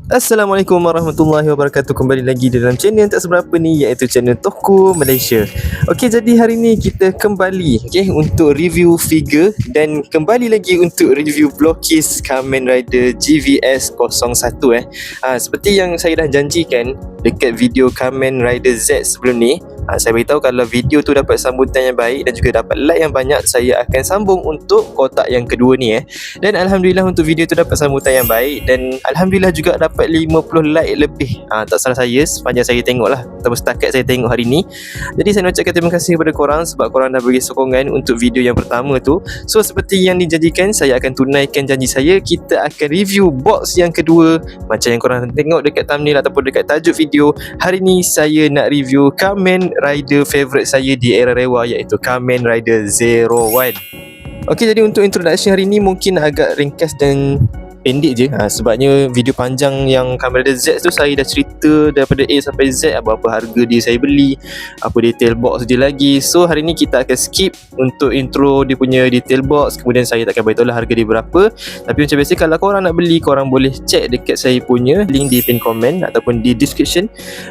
Assalamualaikum warahmatullahi wabarakatuh. Kembali lagi dalam channel tak seberapa ni, iaitu channel Toko Malaysia. Okey, jadi hari ni kita kembali untuk review figure dan kembali lagi untuk review blokis Kamen Rider GVS 01 seperti yang saya dah janjikan dekat video Kamen Rider Z sebelum ni. Saya beritahu kalau video tu dapat sambutan yang baik dan juga dapat like yang banyak, saya akan sambung untuk kotak yang kedua ni Dan Alhamdulillah untuk video tu dapat sambutan yang baik dan Alhamdulillah juga dapat 50 like lebih. Tak salah saya sepanjang saya tengok lah, ataupun setakat saya tengok hari ni. Jadi saya nak ucapkan terima kasih kepada korang sebab korang dah bagi sokongan untuk video yang pertama tu. So seperti yang dijanjikan, saya akan tunaikan janji saya. Kita akan review box yang kedua. Macam yang korang tengok dekat thumbnail ataupun dekat tajuk video, hari ni saya nak review Kamen Rider favourite saya di era Rewa, iaitu Kamen Rider 01. Okey, jadi untuk introduction hari ni mungkin agak ringkas dan pendek je, sebabnya video panjang yang Kamen Rider Z tu saya dah cerita daripada A sampai Z, apa harga dia saya beli, apa detail box dia lagi. So hari ni kita akan skip untuk intro dia punya detail box, kemudian saya takkan beritahu lah harga dia berapa. Tapi macam biasa, kalau korang nak beli, korang boleh check dekat saya punya link di pin komen ataupun di description.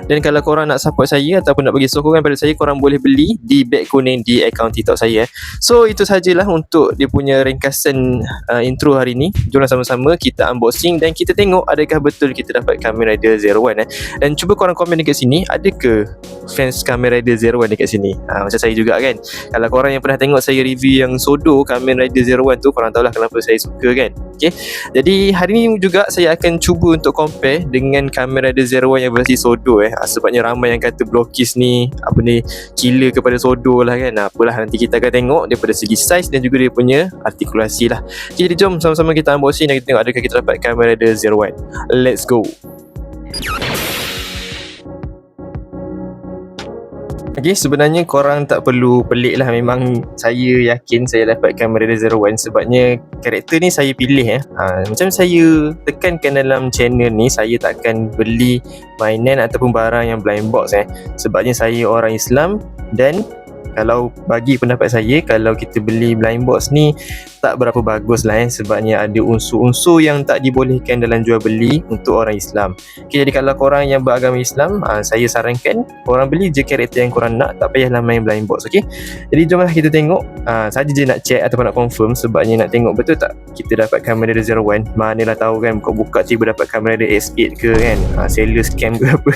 Dan kalau korang nak support saya ataupun nak bagi sokongan pada saya, korang boleh beli di beg kuning di akaun TikTok saya. So itu sajalah untuk dia punya ringkasan intro hari ni. Jomlah sama-sama kita unboxing dan kita tengok adakah betul kita dapat Kamen Rider 01 Dan cuba korang komen dekat sini, adakah fans Kamen Rider 01 dekat sini? Macam saya juga kan. Kalau korang yang pernah tengok saya review yang Sodo Kamen Rider 01 tu, korang tahulah kenapa saya suka kan. Okay, jadi hari ni juga saya akan cuba untuk compare dengan Kamen Rider 01 yang versi Sodo sebabnya ramai yang kata blokis ni killer kepada Sodo lah kan. Apalah, nanti kita akan tengok daripada segi size dan juga dia punya artikulasi lah. Okay, jadi jom sama-sama kita unboxing dan kita tengok adakah kita dapat Kamen Rider 01. Let's go. Okay, sebenarnya korang tak perlu pelik lah. Memang saya yakin saya dapat Kamen Rider 01 sebabnya karakter ni saya pilih macam saya tekankan dalam channel ni, saya takkan beli mainan ataupun barang yang blind box sebabnya saya orang Islam. Dan kalau bagi pendapat saya, kalau kita beli blind box ni tak berapa bagus lah sebabnya ada unsur-unsur yang tak dibolehkan dalam jual beli untuk orang Islam. Okay, jadi kalau korang yang beragama Islam, saya sarankan korang beli je karakter yang korang nak, tak payahlah main blind box. Okay, jadi jomlah kita tengok. Saja je nak check ataupun nak confirm sebabnya nak tengok betul tak kita dapat Kamen Rider 01. Manalah tahu kan, buka tiba dapat Kamen Rider S8 ke kan, seller scam ke apa.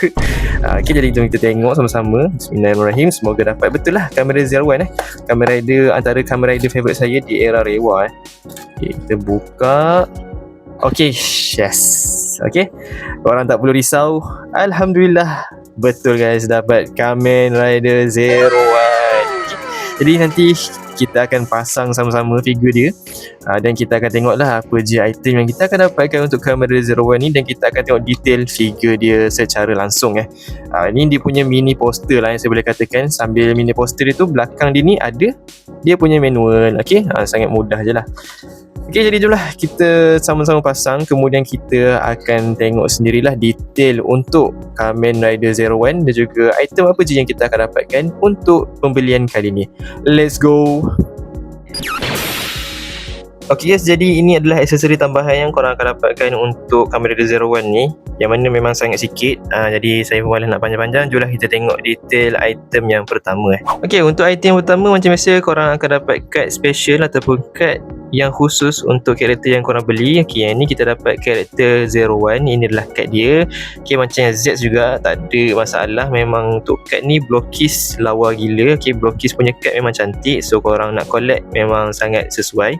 Okay, jadi jom kita tengok sama-sama. Bismillahirrahmanirrahim. Semoga dapat betul lah Kamen Rider 01 Kamen Rider antara Kamen Rider favourite saya di era Rewa. Okay, kita buka. Okay, yes. Okay, korang tak perlu risau. Alhamdulillah, betul guys, dapat Kamen Rider 01. Jadi nanti kita akan pasang sama-sama figure dia dan kita akan tengoklah apa je item yang kita akan dapatkan untuk Kamen Rider 01 ni, dan kita akan tengok detail figure dia secara langsung Ini dia punya mini poster lah yang saya boleh katakan. Sambil mini poster dia tu, belakang dia ni ada dia punya manual. Okay, sangat mudah je lah. Okay, jadi jomlah kita sama-sama pasang, kemudian kita akan tengok sendirilah detail untuk Kamen Rider 01 dan juga item apa je yang kita akan dapatkan untuk pembelian kali ni. Let's go. Okay guys, jadi ini adalah aksesori tambahan yang korang akan dapatkan untuk Kamen Rider 01 ni, yang mana memang sangat sikit. Jadi saya malas nak panjang-panjang. Jomlah kita tengok detail item yang pertama Okay, untuk item yang pertama, macam biasa korang akan dapat card special ataupun card yang khusus untuk karakter yang korang beli. Okay, yang ni kita dapat karakter 01. Ini adalah card dia. Okay, macam yang Z juga, tak ada masalah. Memang untuk card ni blokis lawa gila. Okay, blokis punya card memang cantik, so korang nak collect memang sangat sesuai.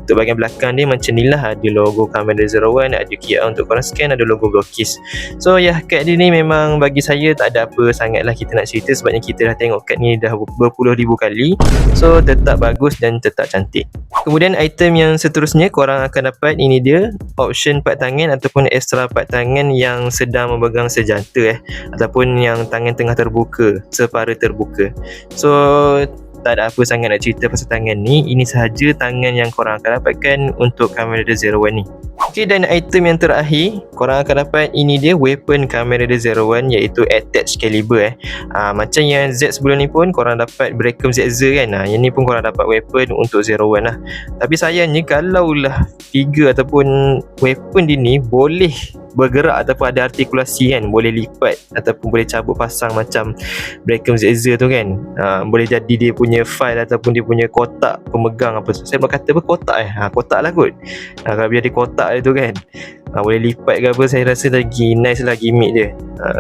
Untuk bahagian belakang dia macam ni lah, ada logo Kamen Rider 01, ada QR untuk korang scan, ada logo blokis. So card dia ni memang bagi saya tak ada apa sangat lah kita nak cerita, sebabnya kita dah tengok card ni dah berpuluh ribu kali. So tetap bagus dan tetap cantik. Kemudian item yang seterusnya korang akan dapat, ini dia option part tangan ataupun extra part tangan yang sedang memegang senjata ataupun yang tangan tengah terbuka, separa terbuka. So tak ada apa sangat nak cerita pasal tangan ni. Ini sahaja tangan yang korang akan dapatkan untuk Kamen Rider 01 ni. Okay, dan item yang terakhir korang akan dapat, ini dia weapon Kamen Rider 01 iaitu attach caliber Macam yang Z sebelum ni pun korang dapat Bracum ZZ kan. Yang ni pun korang dapat weapon untuk 01 lah. Tapi sayangnya kalaulah figure ataupun weapon dia ni boleh bergerak ataupun ada artikulasi kan, boleh lipat ataupun boleh cabut pasang macam Brackum ZZ tu kan. Boleh jadi dia punya file ataupun dia punya kotak pemegang apa tu. Saya berkata apa, kotak kotak lah kot. Kalau dia ada kotak dia tu kan, boleh lipat ke apa, saya rasa lagi nice lah gimmick dia.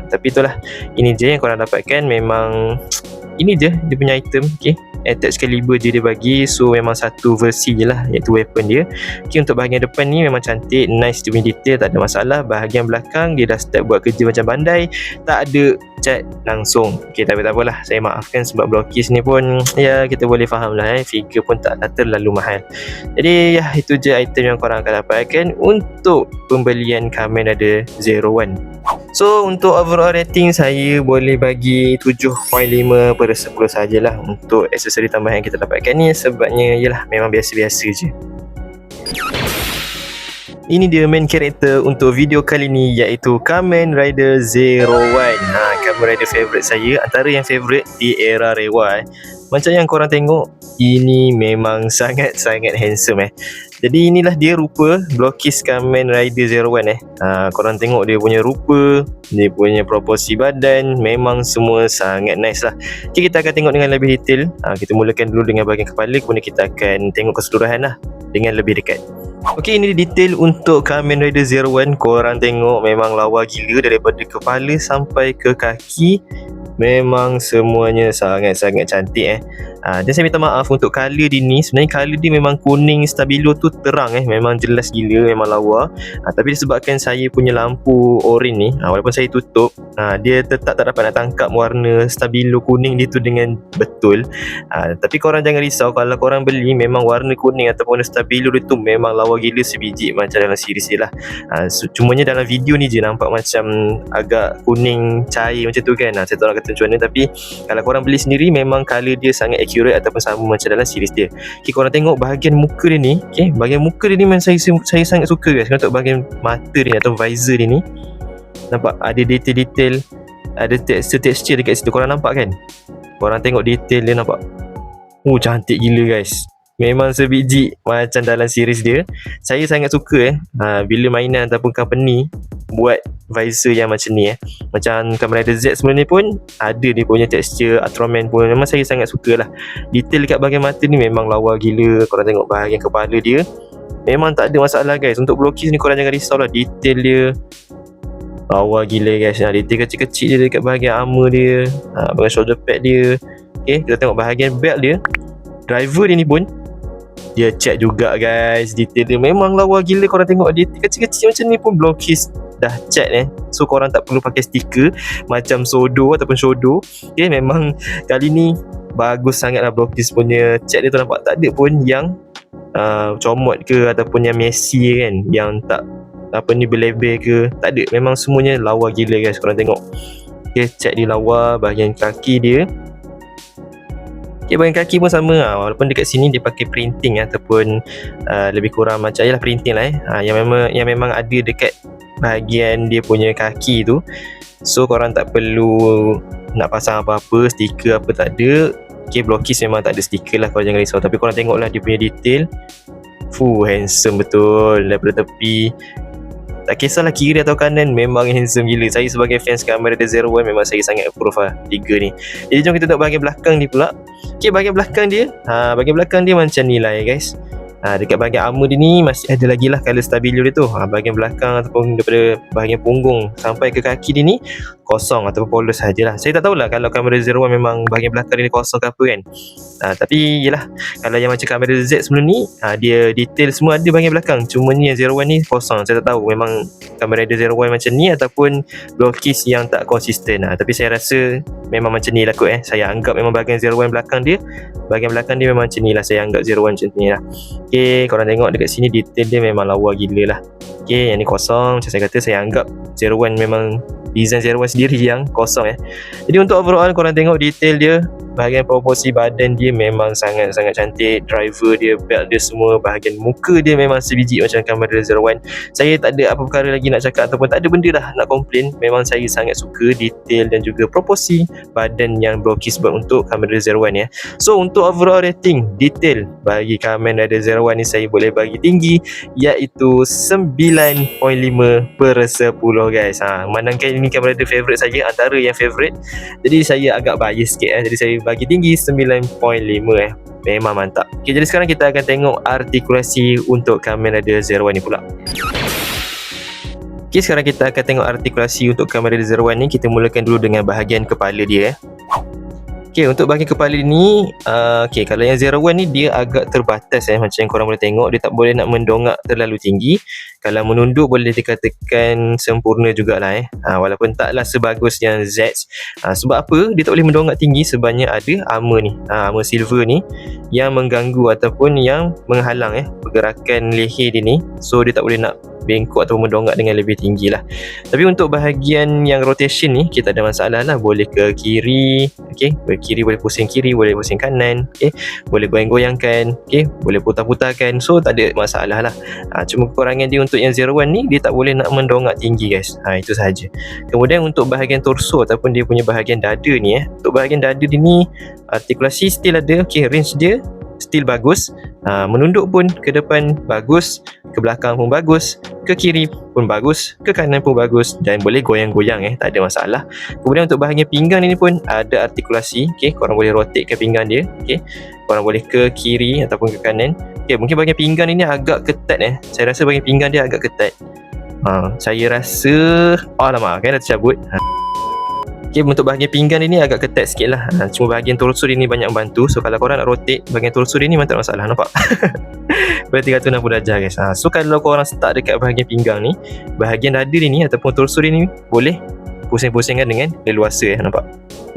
Tapi itulah, ini je yang korang dapatkan. Memang ini je dia punya item. Okay, attach caliber je dia bagi. So memang satu versi je lah, iaitu weapon dia. Okay, untuk bahagian depan ni memang cantik, nice dia punya detail, tak ada masalah. Bahagian belakang dia dah start buat kerja macam Bandai, tak ada cat langsung. Okay, tapi tak apalah, saya maafkan sebab blokis ni pun ya kita boleh faham lah, figure pun tak terlalu mahal. Jadi ya, itu je item yang korang akan dapatkan untuk pembelian Kamen Rider Zero One. So untuk overall rating, saya boleh bagi 7.5/10 sajalah untuk aksesori tambahan yang kita dapatkan ni, sebabnya yalah memang biasa-biasa je. Ini dia main karakter untuk video kali ni, iaitu Kamen Rider Zero One. Kamen Rider favourite saya, antara yang favourite di era Reiwa. Macam yang korang tengok, ini memang sangat-sangat handsome Jadi inilah dia rupa blokis Kamen Rider Zero One korang tengok dia punya rupa, dia punya proporsi badan, memang semua sangat nice lah. Okay, kita akan tengok dengan lebih detail. Kita mulakan dulu dengan bahagian kepala, kemudian kita akan tengok keseluruhan lah dengan lebih dekat. Okay, ini detail untuk Kamen Rider Zero One. Korang tengok memang lawa gila, daripada kepala sampai ke kaki. Memang semuanya sangat-sangat cantik Dan saya minta maaf untuk color dia ni. Sebenarnya color dia memang kuning stabilo tu terang memang jelas gila, memang lawa. Tapi disebabkan saya punya lampu orange ni, walaupun saya tutup, dia tetap tak dapat nak tangkap warna stabilo kuning dia tu dengan betul. Tapi korang jangan risau, kalau korang beli memang warna kuning ataupun warna stabilo dia tu memang lawa gila sebiji macam dalam series dia lah. Cumanya dalam video ni je nampak macam agak kuning cair macam tu kan. Saya tak nak kata macam mana, tapi kalau korang beli sendiri memang colour dia sangat accurate ataupun sama macam dalam series dia. Okay, korang tengok bahagian muka dia ni. Okay, bahagian muka dia ni memang saya sangat suka guys. Korang tengok bahagian mata dia ni atau visor dia ni, nampak ada detail-detail, ada texture dekat situ. Korang nampak kan? Korang tengok detail dia, nampak cantik gila guys. Memang sebiji macam dalam series dia. Saya sangat suka bila mainan ataupun company buat visor yang macam ni Macam Kamen Rider Z sebelum ni pun ada dia punya texture, Ultraman pun memang saya sangat suka lah. Detail dekat bahagian mata ni memang lawa gila. Korang tengok bahagian kepala dia, memang tak ada masalah guys. Untuk blokis ni korang jangan risau lah, detail dia lawa gila guys. Detail kecil-kecil dia dekat bahagian armor dia, bahagian shoulder pad dia. Okay, kita tengok bahagian belt dia. Driver dia ni pun dia cat juga guys. Detail dia memang lawa gila. Korang tengok detail kecil-kecil macam ni pun blokis dah cat So korang tak perlu pakai stiker macam Sodo ataupun Shodo. Okay, memang kali ni bagus sangat lah blokis punya cat dia tu. Nampak tak ada pun yang comot ke ataupun yang messy kan, yang tak berlebel ke, tak ada. Memang semuanya lawa gila guys. Korang tengok, okay, cat dia lawa. Bahagian kaki dia, okay, bahagian kaki pun sama walaupun dekat sini dia pakai printing ataupun lebih kurang macam printing lah yang memang ada dekat bahagian dia punya kaki tu. So korang tak perlu nak pasang apa-apa, stiker apa tak ada. Okay, blokis memang tak ada stiker lah, korang jangan risau. Tapi korang tengoklah dia punya detail, handsome betul. Daripada tepi, tak kisahlah kiri atau kanan, memang handsome gila. Saya sebagai fans Kamen Rider Zero One, memang saya sangat approve figure ni. Jadi jom kita tengok bahagian belakang dia pula. Okay, bahagian belakang dia, bahagian belakang dia macam ni lah guys. Dekat bahagian armor dia ni masih ada lagi lah colour stabilo dia tu. Bahagian belakang ataupun daripada bahagian punggung sampai ke kaki dia ni kosong ataupun polos sajalah. Saya tak tahulah kalau Kamen Rider Zero One memang bahagian belakang dia ni kosong ke apa kan. Tapi yelah, kalau yang macam Kamen Rider Z sebelum ni, dia detail semua ada bahagian belakang. Cuma ni yang Zero One ni kosong. Saya tak tahu memang Kamen Rider Zero One macam ni ataupun blokis yang tak konsisten Tapi saya rasa memang macam ni lah kot Saya anggap memang bahagian Zero One belakang dia, bahagian belakang dia memang macam ni lah. Saya anggap Zero One macam ni lah. Okay, korang tengok dekat sini detail dia memang lawa gila lah. Okay, yang ni kosong. Macam saya kata, saya anggap Zero One memang design 01 sendiri yang kosong Jadi untuk overall korang tengok detail dia, bahagian proporsi badan dia memang sangat-sangat cantik. Driver dia, belt dia semua, bahagian muka dia memang sebiji macam kamera 01. Saya tak ada apa perkara lagi nak cakap ataupun tak ada benda dah nak komplain. Memang saya sangat suka detail dan juga proporsi badan yang Brokis buat untuk kamera 01 So untuk overall rating detail bagi kamera 01 ni saya boleh bagi tinggi, iaitu 9.5/10 guys. Memandangkan ini kamera favourite saya, antara yang favourite, jadi saya agak bias sikit jadi saya bagi tinggi 9.5 Memang mantap. Okay, jadi sekarang kita akan tengok artikulasi untuk kamera 01 ni pula. Okay, sekarang kita akan tengok artikulasi untuk kamera 01 ni. Kita mulakan dulu dengan bahagian kepala dia Okay, untuk bahagian kepala ni okay, kalau yang 01 ni dia agak terbatas macam yang korang boleh tengok. Dia tak boleh nak mendongak terlalu tinggi. Kalau menunduk boleh dikatakan sempurna jugalah walaupun taklah sebagus yang Z. Sebab apa dia tak boleh mendongak tinggi? Sebabnya ada armor ni, armor silver ni yang mengganggu ataupun yang menghalang pergerakan leher dia ni. So dia tak boleh nak bengkok atau mendongak dengan lebih tinggi lah. Tapi untuk bahagian yang rotation ni kita ada masalah lah. Boleh ke kiri, okay, kiri boleh pusing kiri, boleh pusing kanan, okay, boleh goyang-goyangkan, okay, boleh putar-putarkan. So tak ada masalah lah. Cuma kekurangan dia untuk yang 01 ni, dia tak boleh nak mendongak tinggi guys. Itu sahaja. Kemudian untuk bahagian torso ataupun dia punya bahagian dada ni untuk bahagian dada dia ni artikulasi still ada, okay, range dia still bagus. Menunduk pun ke depan bagus, ke belakang pun bagus, ke kiri pun bagus, ke kanan pun bagus, dan boleh goyang-goyang tak ada masalah. Kemudian untuk bahagian pinggang ini pun ada artikulasi, okay, korang boleh rotate ke pinggang dia, okay, korang boleh ke kiri ataupun ke kanan. Okay, mungkin bahagian pinggang ini agak ketat saya rasa bahagian pinggang dia agak ketat. Saya rasa alamak kan dah tercabut. Okay, untuk bahagian pinggang ini agak ketat sikit lah. Cuma bahagian torso dia ni banyak membantu. So kalau korang nak rotate bahagian torso dia ni memang tak ada masalah, nampak? Berarti 360 darjah guys. So kalau korang start dekat bahagian pinggang ni, bahagian dada dia ni ataupun torso dia ni boleh pusing-pusingkan dengan leluasa nampak?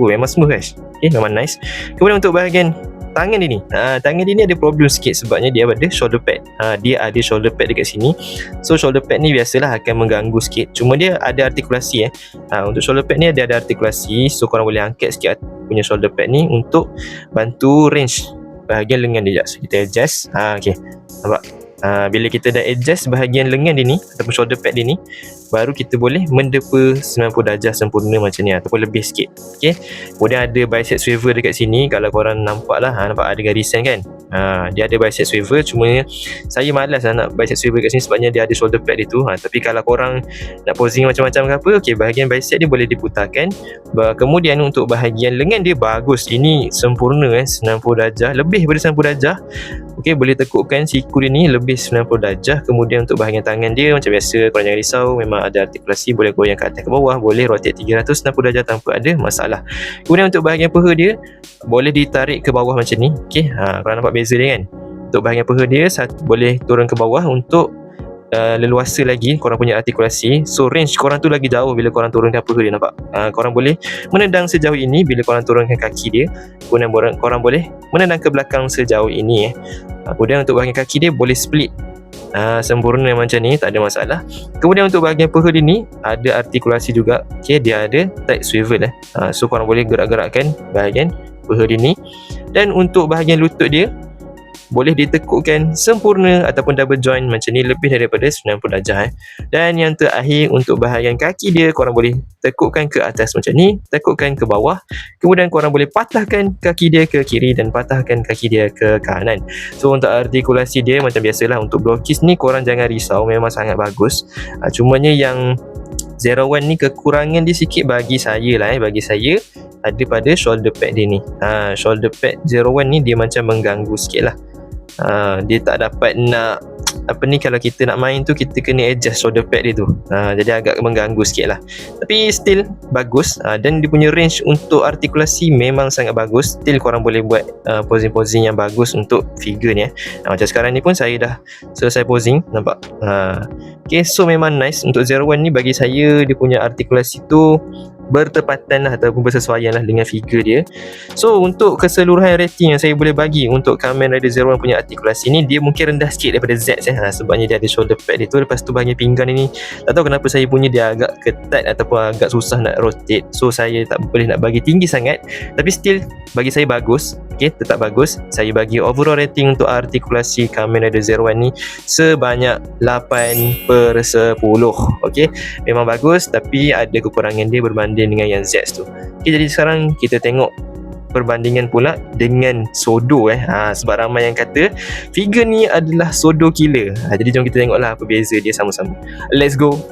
Memang smooth guys. Okay, memang nice. Kemudian untuk bahagian tangan dia ni, tangan dia ni ada problem sikit sebabnya dia ada shoulder pad. Dia ada shoulder pad dekat sini. So shoulder pad ni biasalah akan mengganggu sikit. Cuma dia ada artikulasi untuk shoulder pad ni dia ada artikulasi. So korang boleh angkat sikit punya shoulder pad ni untuk bantu range bahagian lengan dia. Kita adjust. Okay, nampak? Bila kita dah adjust bahagian lengan dia ni ataupun shoulder pad dia ni, baru kita boleh mendepa 90 darjah sempurna macam ni ataupun lebih sikit. Okay. Kemudian ada bicep swivel dekat sini. Kalau korang nampak lah, nampak ada garisan kan. Dia ada bicep swivel. Cuma saya malas nak bicep swivel kat sini sebabnya dia ada shoulder pad dia tu. Tapi kalau korang nak posing macam-macam ke apa, okay, bahagian bicep dia boleh diputarkan. Kemudian untuk bahagian lengan dia bagus. Ini sempurna 90 darjah, lebih daripada 90 darjah. Okay, boleh tekukkan siku dia ni lebih 90 darjah. Kemudian untuk bahagian tangan dia macam biasa, korang jangan risau, memang ada artikulasi, boleh goyang ke atas ke bawah, boleh rotate 360 darjah tanpa ada masalah. Kemudian untuk bahagian paha dia boleh ditarik ke bawah macam ni. Okay, korang nampak beza dia kan. Untuk bahagian paha dia boleh turun ke bawah untuk leluasa lagi korang punya artikulasi. So range korang tu lagi jauh bila korang turunkan paha dia, nampak? Korang boleh menendang sejauh ini bila korang turunkan kaki dia. Kemudian korang boleh menendang ke belakang sejauh ini Kemudian untuk bahagian kaki dia boleh split sempurna macam ni, tak ada masalah. Kemudian untuk bahagian paha dia ni ada artikulasi juga. Okay, dia ada tight swivel so korang boleh gerak-gerakkan bahagian paha dia ni. Dan untuk bahagian lutut dia boleh ditekukkan sempurna ataupun double joint macam ni, lebih daripada 90 darjah Dan yang terakhir untuk bahagian kaki dia, korang boleh tekukkan ke atas macam ni, tekukkan ke bawah. Kemudian korang boleh patahkan kaki dia ke kiri dan patahkan kaki dia ke kanan. So untuk artikulasi dia macam biasalah. Untuk Brokis ni korang jangan risau, memang sangat bagus. Cumanya yang 01 ni kekurangan dia sikit bagi saya lah bagi saya ada pada shoulder pad dia ni. Shoulder pad 01 ni dia macam mengganggu sikit lah. Dia tak dapat nak apa ni, kalau kita nak main tu kita kena adjust shoulder pad dia tu. Jadi agak mengganggu sikit lah. Tapi still bagus. Dan dia punya range untuk artikulasi memang sangat bagus. Still korang boleh buat posing-posing yang bagus untuk figure ni macam sekarang ni pun saya dah selesai posing, nampak? Okay, so memang nice. Untuk 01 ni bagi saya dia punya artikulasi tu bertepatan lah ataupun bersesuaian lah dengan figure dia. So untuk keseluruhan rating yang saya boleh bagi untuk Kamen Rider Zero One punya artikulasi ni, dia mungkin rendah sikit daripada Z sebabnya dia ada shoulder pad dia tu. Lepas tu bahagian pinggang ni tak tahu kenapa saya punya dia agak ketat ataupun agak susah nak rotate, so saya tak boleh nak bagi tinggi sangat, tapi still bagi saya bagus. Tetap bagus. Saya bagi overall rating untuk artikulasi Kamen Rider Zero One ni sebanyak 8/10. Memang bagus, tapi ada kekurangan dia berbanding dengan yang Z tu. Jadi sekarang kita tengok perbandingan pula dengan Sodo sebab ramai yang kata figure ni adalah Sodo killer. Jadi jom kita tengoklah apa beza dia sama-sama. Let's go.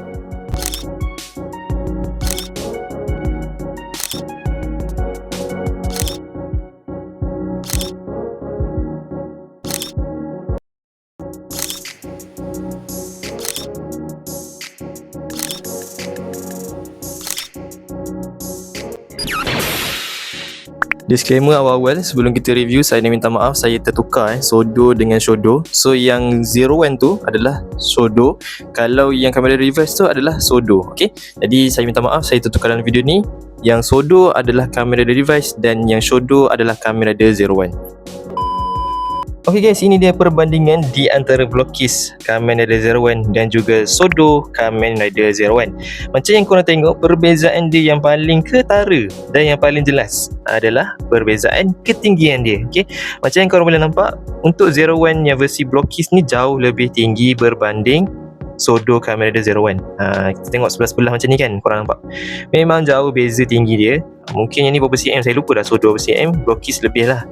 Disclaimer awal-awal sebelum kita review, saya nak minta maaf saya tertukar Sodo dengan Shodo. So yang Zero One tu adalah Shodo, kalau yang Kamen Rider Reverse tu adalah Sodo. Jadi saya minta maaf saya tertukar dalam video ni. Yang Sodo adalah Kamen Rider Reverse dan yang Shodo adalah Kamen Rider Zero One. Guys, ini dia perbandingan di antara Blockis Kamen Rider Zero One dan juga Sodo Kamen Rider Zero One. Macam yang korang tengok, perbezaan dia yang paling ketara dan yang paling jelas adalah perbezaan ketinggian dia. Macam yang korang boleh nampak, untuk Zero One yang versi Blockis ni jauh lebih tinggi berbanding Sodo Kamen Rider Zero One. Kita tengok sebelah-sebelah macam ni kan, korang nampak memang jauh beza tinggi dia. Mungkin yang ni berapa cm, saya lupa dah. Sodo berapa cm, Blockis lebih lah.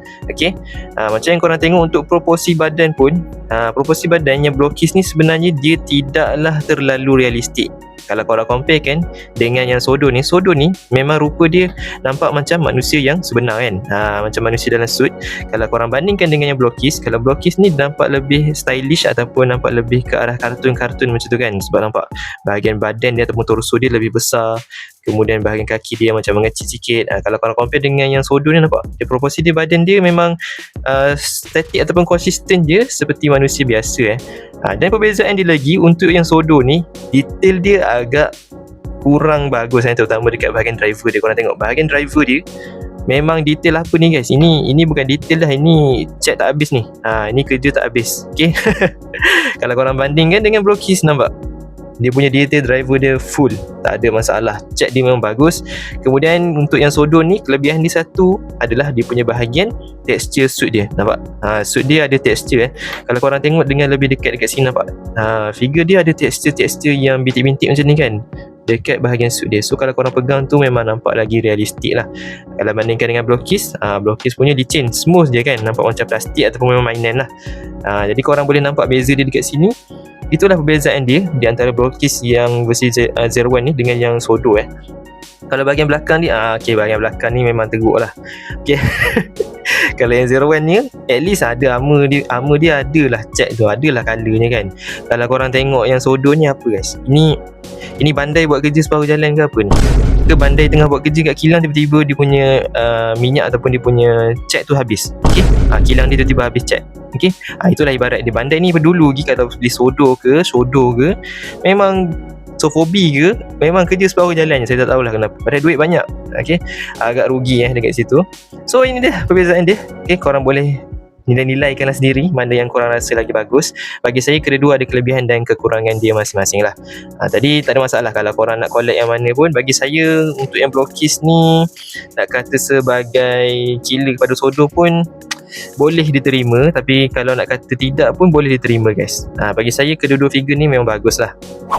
Macam yang korang tengok untuk proporsi badan pun, proporsi badan yang Blockis ni sebenarnya dia tidaklah terlalu realistik. Kalau korang compare kan dengan yang Sodo ni memang rupa dia nampak macam manusia yang sebenar kan, macam manusia dalam suit. Kalau korang bandingkan dengan yang Blockis, kalau Blockis ni nampak lebih stylish ataupun nampak lebih ke arah kartun-kartun macam tu kan, sebab nampak bahagian badan dia ataupun torso dia lebih besar, kemudian bahagian kaki dia macam mengecil sikit. Kalau korang compare dengan yang Sodo ni, nampak dia proporsi dia badan dia memang statik ataupun konsisten je seperti manusia biasa. Dan perbezaan dia lagi, untuk yang Sodo ni detail dia agak kurang bagus terutama dekat bahagian driver dia. Korang tengok bahagian driver dia memang detail apa ni guys, ini bukan detail dah, ini cat tak habis ni. Ini kerja tak habis. Kalau korang bandingkan dengan Blockis, nampak dia punya detail driver dia full, tak ada masalah, cat dia memang bagus. Kemudian untuk yang Sodo ni, kelebihan dia satu adalah dia punya bahagian tekstur suit dia. Nampak? Suit dia ada tekstur. Kalau korang tengok dengan lebih dekat sini, nampak figure dia ada tekstur yang bintik-bintik macam ni kan dekat bahagian suit dia. So kalau korang pegang tu memang nampak lagi realistik lah. Kalau bandingkan dengan Blockis, Blockis punya licin, smooth je kan, nampak macam plastik ataupun memang mainan lah. Jadi korang boleh nampak beza dia dekat sini. Itulah perbezaan dia di antara Blockis yang versi Zero One ni dengan yang Sodo. Kalau bahagian belakang ni, bahagian belakang ni memang teruk lah. Kalau yang Zero One ni, at least ada armor dia adalah cat tu, adalah colournya kan. Kalau korang tengok yang Sodo ni, apa guys, ini Bandai buat kerja separuh jalan ke apa ni? Ke Bandai tengah buat kerja kat kilang, tiba-tiba dia punya minyak ataupun dia punya cat tu habis. Kilang dia tiba-tiba habis cat. Itulah ibarat dia. Bandai ni dulu lagi kalau di Sodo ke memang Sofobi ke, memang kerja separuh jalan je. Saya tak tahulah kenapa, padahal duit banyak. Agak rugi dekat situ. So ini dia perbezaan dia. Korang boleh nilai-nilaikanlah sendiri mana yang korang rasa lagi bagus. Bagi saya kedua-dua ada kelebihan dan kekurangan dia masing-masing lah. Tadi tak ada masalah kalau korang nak collect yang mana pun. Bagi saya untuk yang Blockis ni, nak kata sebagai killer kepada Sodo pun boleh diterima, tapi kalau nak kata tidak pun boleh diterima guys. Bagi saya kedua-dua figure ni memang bagus lah.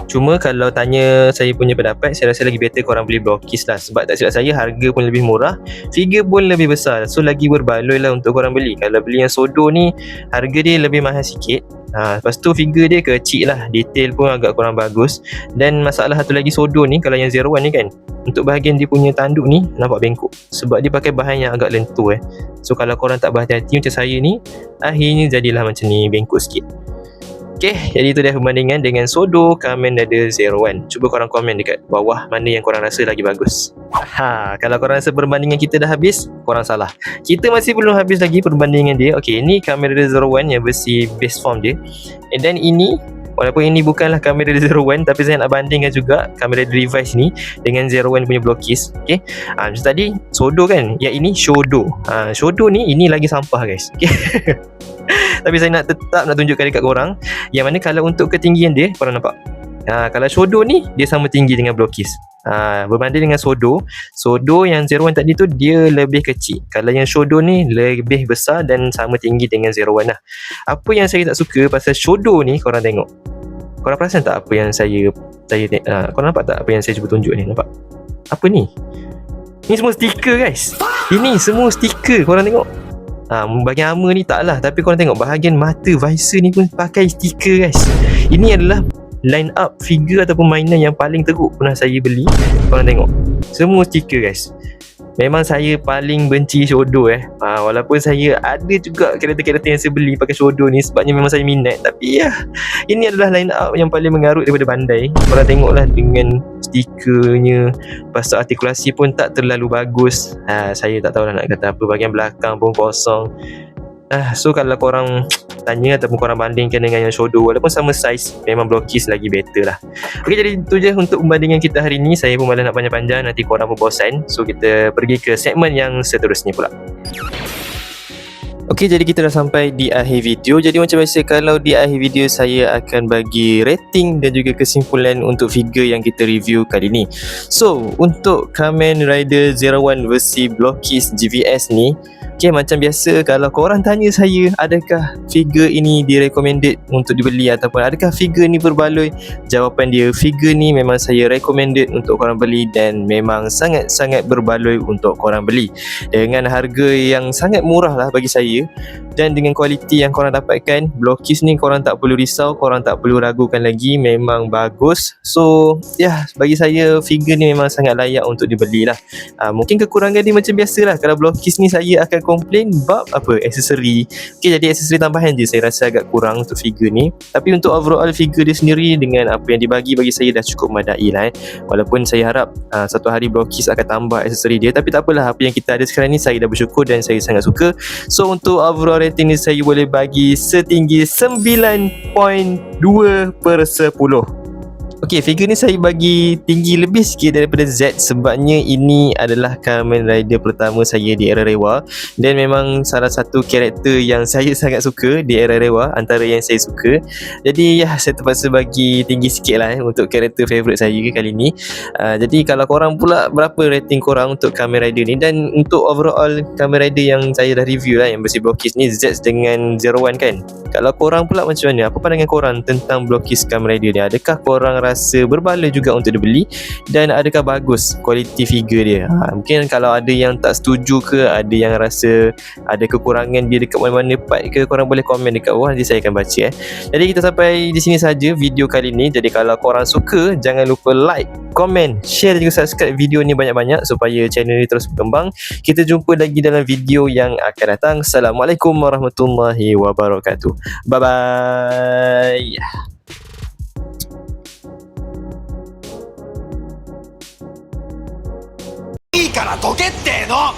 Cuma kalau tanya saya punya pendapat, saya rasa lagi better korang beli Blockis lah. Sebab tak silap saya, harga pun lebih murah, figure pun lebih besar, so lagi berbaloi lah untuk korang beli. Kalau beli yang Sodo ni, harga dia lebih mahal sikit. Lepas tu figure dia kecil lah, detail pun agak kurang bagus. Dan masalah satu lagi Sodo ni, kalau yang Zero One ni kan, untuk bahagian dia punya tanduk ni nampak bengkok, sebab dia pakai bahan yang agak lentur. So kalau korang tak berhati-hati macam saya ni, akhirnya jadilah macam ni, bengkok sikit. Jadi itu dia perbandingan dengan Sodo Kamen Rider Zero One. Cuba korang komen dekat bawah mana yang korang rasa lagi bagus. Kalau korang rasa perbandingan kita dah habis, korang salah. Kita masih belum habis lagi perbandingan dia. Ini Kamen Rider Zero One yang versi base form dia. And then ini Walaupun ini bukanlah kamera Zero One, tapi saya nak bandingkan juga kamera device ni dengan Zero One punya Blockis. Okay, macam tadi Sodo kan, yang ini Shodo. Shodo ni ini lagi sampah guys. Okay. Tapi saya tetap nak tunjukkan dekat korang, yang mana kalau untuk ketinggian dia, korang nampak, kalau Shodo ni dia sama tinggi dengan Blockis. Berbanding dengan Sodo yang Zero One tadi tu dia lebih kecil. Kalau yang Shodo ni lebih besar dan sama tinggi dengan Zero One lah. Apa yang saya tak suka pasal Shodo ni, korang tengok, korang perasan tak apa yang saya korang nampak tak apa yang saya cuba tunjuk ni? Nampak? Apa ni? Ni semua stiker guys. Ini semua stiker, korang tengok. Bahagian armor ni taklah, tapi korang tengok bahagian mata visor ni pun pakai stiker guys. Ini adalah line up figure ataupun mainan yang paling teruk pernah saya beli. Korang tengok, semua stiker guys. Memang saya paling benci Shodo walaupun saya ada juga karakter-karakter yang saya beli pakai Shodo ni sebabnya memang saya minat. Tapi ya, ini adalah line up yang paling mengarut daripada Bandai. Korang tengoklah dengan stikernya. Lepas tu artikulasi pun tak terlalu bagus. Saya tak tahulah nak kata apa. Bahagian belakang pun kosong. So kalau korang tanya ataupun korang bandingkan dengan yang Shodo, walaupun sama size, memang Blockis lagi better lah. Okay, jadi itu je untuk pembandingan kita hari ni. Saya pun malas nak panjang-panjang, nanti korang pun bosan. So kita pergi ke segmen yang seterusnya pula. Okay, jadi kita dah sampai di akhir video. Jadi macam biasa, kalau di akhir video saya akan bagi rating dan juga kesimpulan untuk figure yang kita review kali ni. So untuk Kamen Rider Zero One versi Blockis GVS ni, okay, macam biasa, kalau korang tanya saya adakah figure ini recommended untuk dibeli ataupun adakah figure ni berbaloi, jawapan dia, figure ni memang saya recommended untuk korang beli dan memang sangat-sangat berbaloi untuk korang beli. Dengan harga yang sangat murah lah bagi saya, dan dengan kualiti yang korang dapatkan, Blockis ni korang tak perlu risau, korang tak perlu ragukan lagi, memang bagus. So bagi saya figure ni memang sangat layak untuk dibeli lah. Mungkin kekurangan dia macam biasa lah. Kalau Blockis ni saya akan komplain bab aksesori. Okay, jadi aksesori tambahan je saya rasa agak kurang untuk figure ni. Tapi untuk overall figure dia sendiri dengan apa yang dibagi, bagi saya dah cukup madai lah. Walaupun saya harap satu hari Blockis akan tambah aksesori dia, tapi tak apalah, apa yang kita ada sekarang ni saya dah bersyukur dan saya sangat suka. So untuk overall rating ni saya boleh bagi setinggi 9.2/10. Okay, figure ni saya bagi tinggi lebih sikit daripada Z sebabnya ini adalah Kamen Rider pertama saya di era Rewa, dan memang salah satu karakter yang saya sangat suka di era Rewa, antara yang saya suka. Jadi saya terpaksa bagi tinggi sikit lah untuk karakter favourite saya kali ni. Jadi kalau korang pula, berapa rating korang untuk Kamen Rider ni? Dan untuk overall Kamen Rider yang saya dah review lah, yang versi Blockis ni, Z dengan Zero One kan, kalau korang pula macam mana? Apa pandangan korang tentang Blockis Kamen Rider ni? Adakah korang rasa berbaloi juga untuk dibeli, dan adakah bagus kualiti figure dia? Mungkin kalau ada yang tak setuju ke, ada yang rasa ada kekurangan dia dekat mana-mana part ke, korang boleh komen dekat bawah, nanti saya akan baca. Jadi kita sampai di sini saja video kali ni. Jadi kalau korang suka, jangan lupa like, komen, share dan juga subscribe video ni banyak-banyak supaya channel ni terus berkembang. Kita jumpa lagi dalam video yang akan datang. Assalamualaikum warahmatullahi wabarakatuh. Bye bye. いいからどけっての！